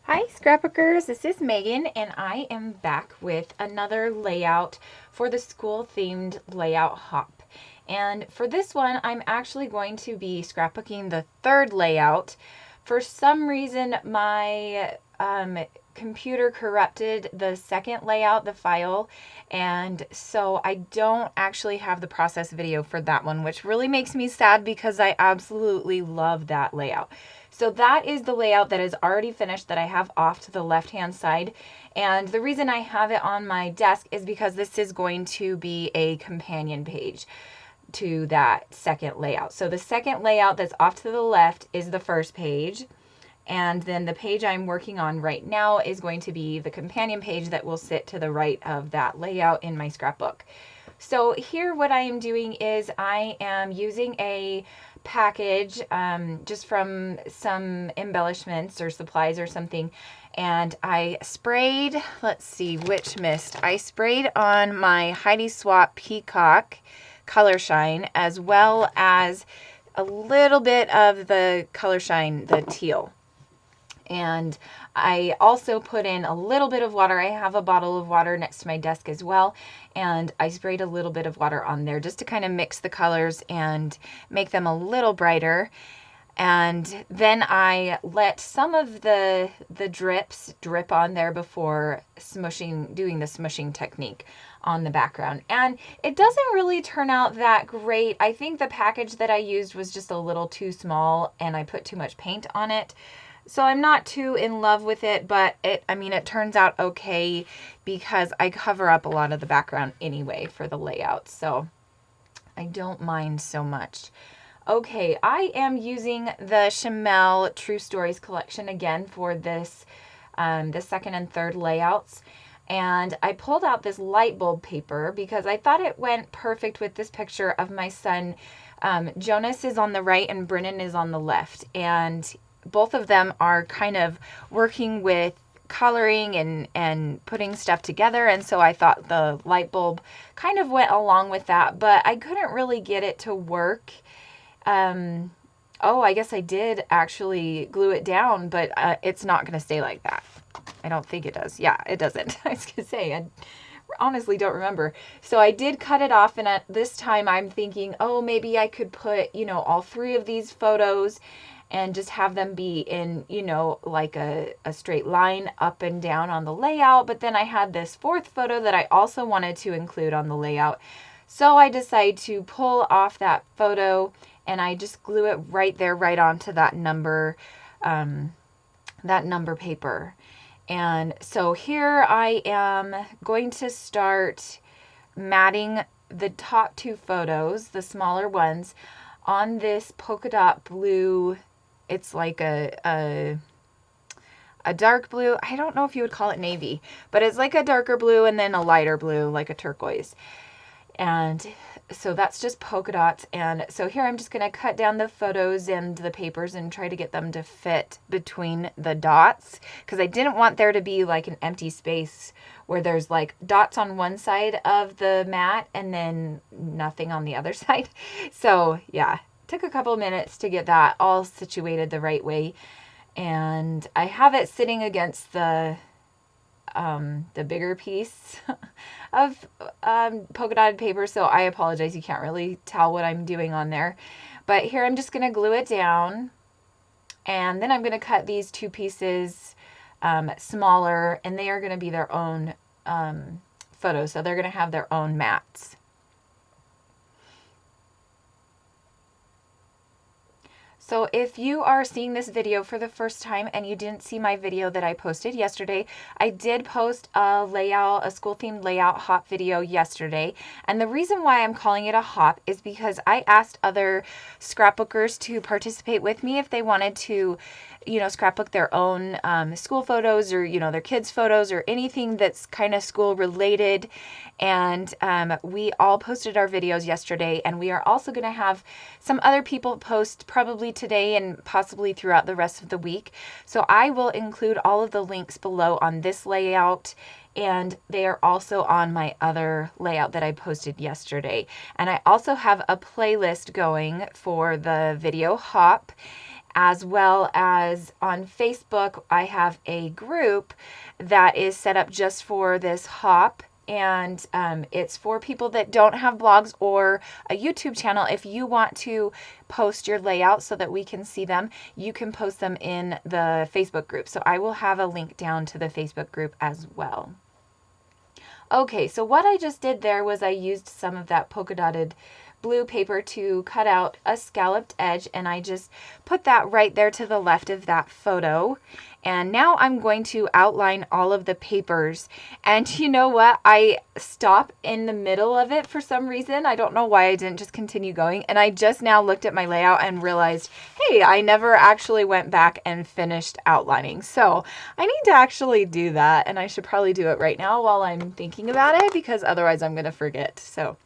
Hi scrapbookers, this is Megan and I am back with another layout for the school themed layout hop. And for this one, I'm actually going to be scrapbooking the third layout. For some reason, my computer corrupted the second layout, the file, and so I don't actually have the process video for that one, which really makes me sad because I absolutely love that layout. So that is the layout that is already finished that I have off to the left hand side. And the reason I have it on my desk is because this is going to be a companion page to that second layout. So the second layout that's off to the left is the first page. And then the page I'm working on right now is going to be the companion page that will sit to the right of that layout in my scrapbook. So here what I am doing is I am using a package just from some embellishments or supplies or something, and I sprayed, let's see which mist, I sprayed on my Heidi Swapp Peacock Color Shine as well as a little bit of the Color Shine, the teal. And I also put in a little bit of water. I have a bottle of water next to my desk as well. And I sprayed a little bit of water on there just to kind of mix the colors and make them a little brighter. And then I let some of the drips drip on there before smushing, doing the smushing technique on the background. And it doesn't really turn out that great. I think the package that I used was just a little too small and I put too much paint on it. So I'm not too in love with it, but it turns out okay because I cover up a lot of the background anyway for the layout. So I don't mind so much. Okay, I am using the Chamel True Stories collection again for this, the second and third layouts. And I pulled out this light bulb paper because I thought it went perfect with this picture of my son. Jonas is on the right and Brennan is on the left. And both of them are kind of working with coloring and putting stuff together, and so I thought the light bulb kind of went along with that, but I couldn't really get it to work. Oh, I guess I did actually glue it down, but it's not going to stay like that. I don't think it does. Yeah, it doesn't. I was going to say, I honestly don't remember. So I did cut it off, and at this time I'm thinking, oh, maybe I could put, all three of these photos and just have them be in, like a straight line up and down on the layout. But then I had this fourth photo that I also wanted to include on the layout. So I decided to pull off that photo and I just glue it right there, right onto that number paper. And so here I am going to start matting the top two photos, the smaller ones, on this polka dot blue. It's like a dark blue. I don't know if you would call it navy, but it's like a darker blue and then a lighter blue, like a turquoise. And so that's just polka dots. And so here I'm just going to cut down the photos and the papers and try to get them to fit between the dots, because I didn't want there to be like an empty space where there's like dots on one side of the mat and then nothing on the other side. So yeah. Took a couple minutes to get that all situated the right way, and I have it sitting against the bigger piece of polka dotted paper, so I apologize, you can't really tell what I'm doing on there. But here I'm just going to glue it down, and then I'm going to cut these two pieces smaller, and they are going to be their own photos, so they're going to have their own mats. So if you are seeing this video for the first time and you didn't see my video that I posted yesterday, I did post a school themed layout hop video yesterday. And the reason why I'm calling it a hop is because I asked other scrapbookers to participate with me if they wanted to, scrapbook their own school photos or, their kids' photos or anything that's kind of school related. And we all posted our videos yesterday, and we are also going to have some other people post probably today and possibly throughout the rest of the week. So I will include all of the links below on this layout, and they are also on my other layout that I posted yesterday. And I also have a playlist going for the video hop. as well as on Facebook, I have a group that is set up just for this hop. And it's for people that don't have blogs or a YouTube channel. If you want to post your layouts so that we can see them, you can post them in the Facebook group. So I will have a link down to the Facebook group as well. Okay, so what I just did there was I used some of that polka dotted blue paper to cut out a scalloped edge, and I just put that right there to the left of that photo. And now I'm going to outline all of the papers. And you know what? I stop in the middle of it for some reason. I don't know why I didn't just continue going. And I just now looked at my layout and realized, hey, I never actually went back and finished outlining. So I need to actually do that. And I should probably do it right now while I'm thinking about it, because otherwise I'm going to forget. So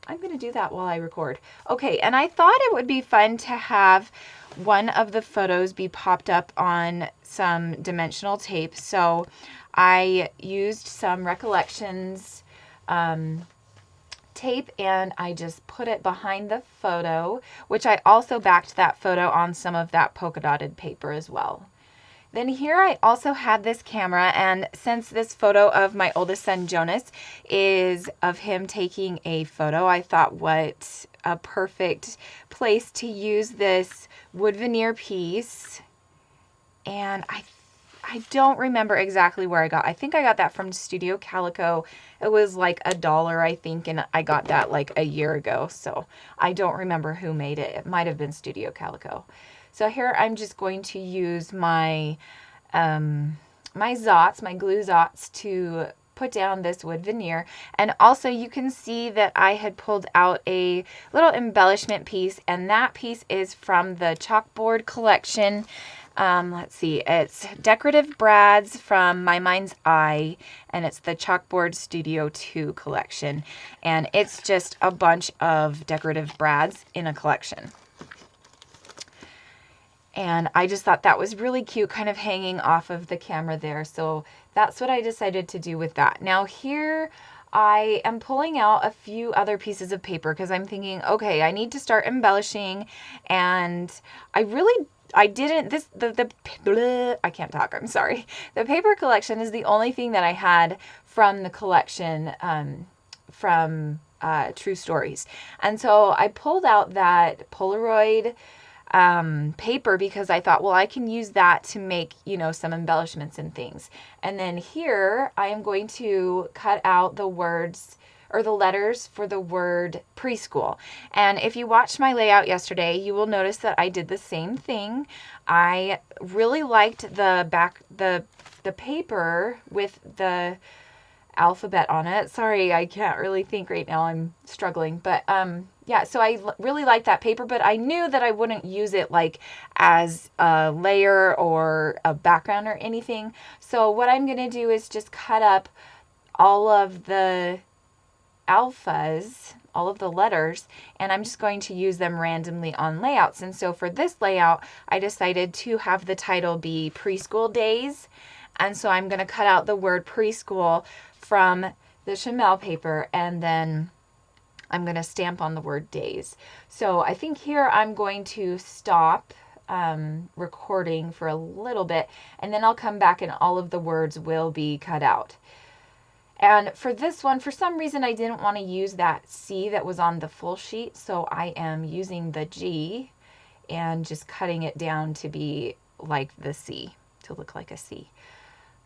I'm going to do that while I record. Okay, and I thought it would be fun to have one of the photos be popped up on some dimensional tape. So I used some Recollections tape, and I just put it behind the photo, which I also backed that photo on some of that polka dotted paper as well. Then here I also had this camera, and since this photo of my oldest son Jonas is of him taking a photo, I thought what a perfect place to use this wood veneer piece. And I don't remember exactly where I think I got that from Studio Calico. It was like $1, I think, and I got that like a year ago. So I don't remember who made it. It might have been Studio Calico. So here I'm just going to use my my Zots, my glue Zots, to put down this wood veneer. And also you can see that I had pulled out a little embellishment piece, and that piece is from the chalkboard collection. Let's see, it's Decorative Brads from My Mind's Eye, and it's the Chalkboard Studio 2 collection. And it's just a bunch of decorative brads in a collection. And I just thought that was really cute, kind of hanging off of the camera there. So that's what I decided to do with that. Now here I am pulling out a few other pieces of paper because I'm thinking, okay, I need to start embellishing. And I didn't, I can't talk, I'm sorry. The paper collection is the only thing that I had from the collection from True Stories. And so I pulled out that Polaroid paper because I thought, well, I can use that to make, some embellishments and things. And then here I am going to cut out the words or the letters for the word preschool. And if you watched my layout yesterday, you will notice that I did the same thing. I really liked the paper with the alphabet on it. Sorry, I can't really think right now. I'm struggling. But yeah, so I really like that paper, but I knew that I wouldn't use it like as a layer or a background or anything. So what I'm going to do is just cut up all of the alphas, all of the letters, and I'm just going to use them randomly on layouts. And so for this layout, I decided to have the title be Preschool Days. And so I'm going to cut out the word preschool from the Chamel paper, and then I'm going to stamp on the word days. So I think here I'm going to stop recording for a little bit, and then I'll come back and all of the words will be cut out. And for this one, for some reason, I didn't want to use that C that was on the full sheet, so I am using the G and just cutting it down to be like the C, to look like a C.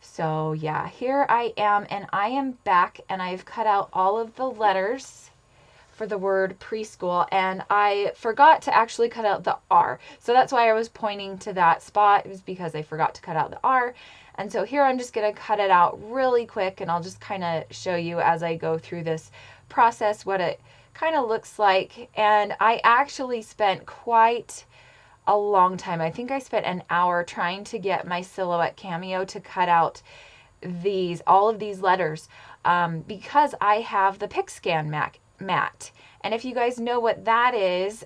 So yeah, here I am, and I am back, and I've cut out all of the letters for the word preschool, and I forgot to actually cut out the R. So that's why I was pointing to that spot. It was because I forgot to cut out the R. And so here I'm just going to cut it out really quick, and I'll just kind of show you as I go through this process what it kind of looks like. And I actually spent quite a long time. I think I spent an hour trying to get my Silhouette Cameo to cut out all of these letters because I have the PicScan mat. And if you guys know what that is,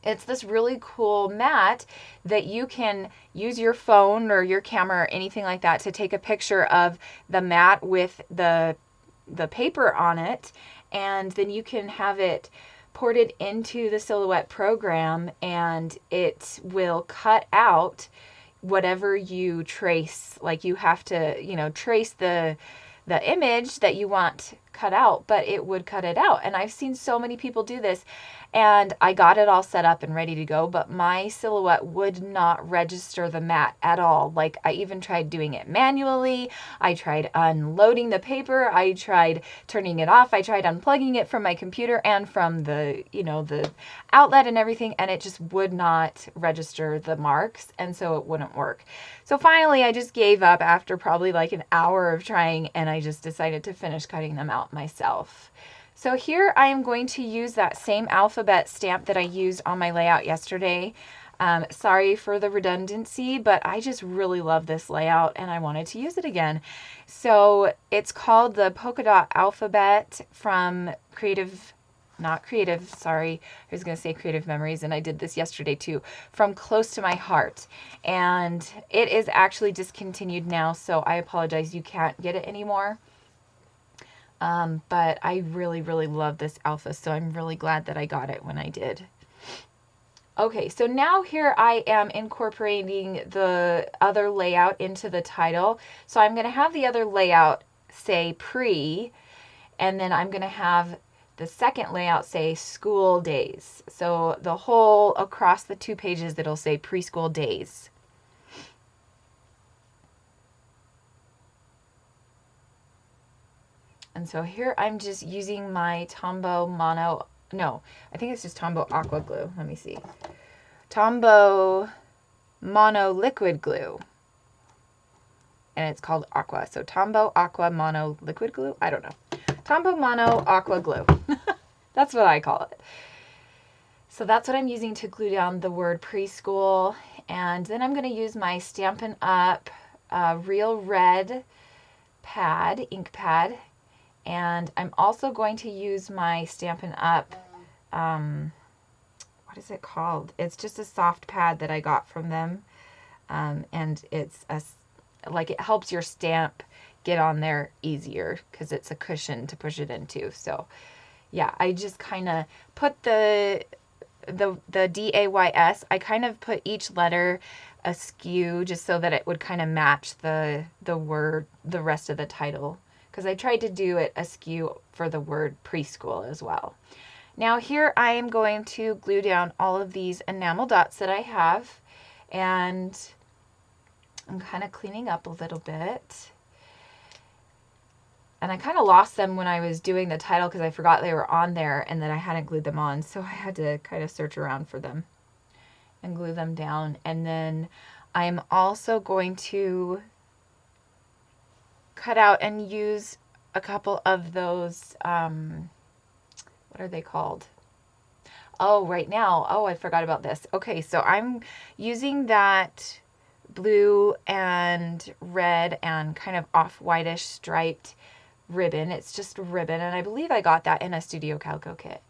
it's this really cool mat that you can use your phone or your camera or anything like that to take a picture of the mat with the paper on it, and then you can have it ported into the Silhouette program, and it will cut out whatever you trace. Like you have to, you know, trace the image that you want cut out, but it would cut it out. And I've seen so many people do this, and I got it all set up and ready to go, but my Silhouette would not register the mat at all. Like I even tried doing it manually. I tried unloading the paper. I tried turning it off. I tried unplugging it from my computer and from the, you know, the outlet and everything, and it just would not register the marks, and so it wouldn't work. So finally I just gave up after probably like an hour of trying, and I just decided to finish cutting them out myself. So here I am going to use that same alphabet stamp that I used on my layout yesterday. Sorry for the redundancy, but I just really love this layout and I wanted to use it again. So it's called the Polka Dot Alphabet from Creative Memories, and I did this yesterday too, from Close to My Heart. And it is actually discontinued now, so I apologize, you can't get it anymore. But I really, really love this alpha, so I'm really glad that I got it when I did. Okay, so now here I am incorporating the other layout into the title. So I'm going to have the other layout say pre, and then I'm going to have the second layout say school days. So the whole across the 2 pages, it'll say preschool days. And so here I'm just using my Tombow Mono, no, I think it's just Tombow Aqua Glue. Let me see. Tombow Mono Liquid Glue. And it's called Aqua. So Tombow Aqua Mono Liquid Glue? I don't know. Tombow Mono Aqua Glue. That's what I call it. So that's what I'm using to glue down the word preschool. And then I'm going to use my Stampin' Up Real Red pad, ink pad. And I'm also going to use my Stampin' Up, what is it called? It's just a soft pad that I got from them. And it's like it helps your stamp get on there easier because it's a cushion to push it into. So yeah, I just kind of put the DAYS, I kind of put each letter askew just so that it would kind of match the word, the rest of the title. Because I tried to do it askew for the word preschool as well. Now here I am going to glue down all of these enamel dots that I have, and I'm kind of cleaning up a little bit. And I kind of lost them when I was doing the title because I forgot they were on there and that I hadn't glued them on, so I had to kind of search around for them and glue them down. And then I'm also going to cut out and use a couple of those, what are they called? Oh, right now, oh, I forgot about this. Okay, so I'm using that blue and red and kind of off-whitish striped ribbon. It's just ribbon, and I believe I got that in a Studio Calico kit.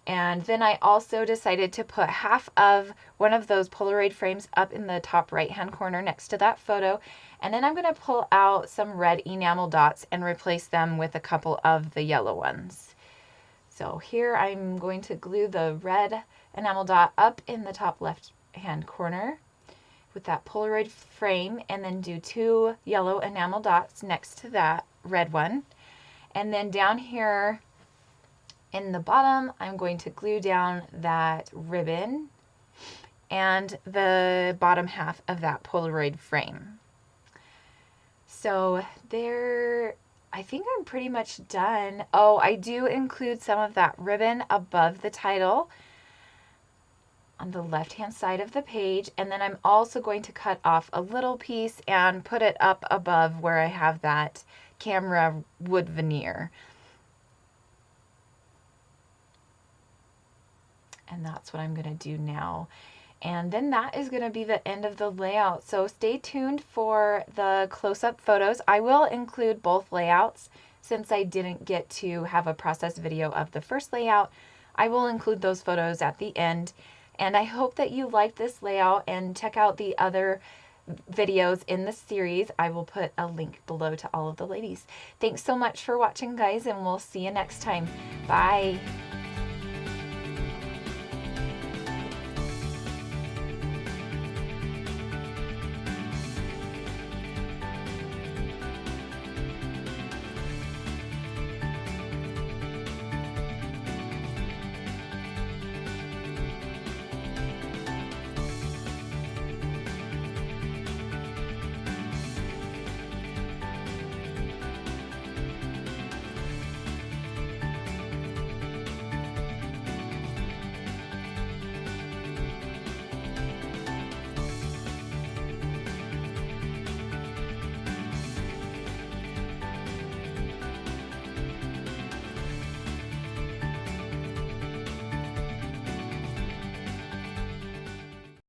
And then I also decided to put half of one of those Polaroid frames up in the top right-hand corner next to that photo. And then I'm going to pull out some red enamel dots and replace them with a couple of the yellow ones. So here I'm going to glue the red enamel dot up in the top left-hand corner with that Polaroid frame, and then do 2 yellow enamel dots next to that red one. And then down here in the bottom, I'm going to glue down that ribbon and the bottom half of that Polaroid frame. So there, I think I'm pretty much done. Oh, I do include some of that ribbon above the title on the left-hand side of the page. And then I'm also going to cut off a little piece and put it up above where I have that camera wood veneer. And that's what I'm going to do now. And then that is going to be the end of the layout. So stay tuned for the close-up photos. I will include both layouts since I didn't get to have a process video of the first layout. I will include those photos at the end. And I hope that you liked this layout, and check out the other videos in the series. I will put a link below to all of the ladies. Thanks so much for watching, guys, and we'll see you next time. Bye.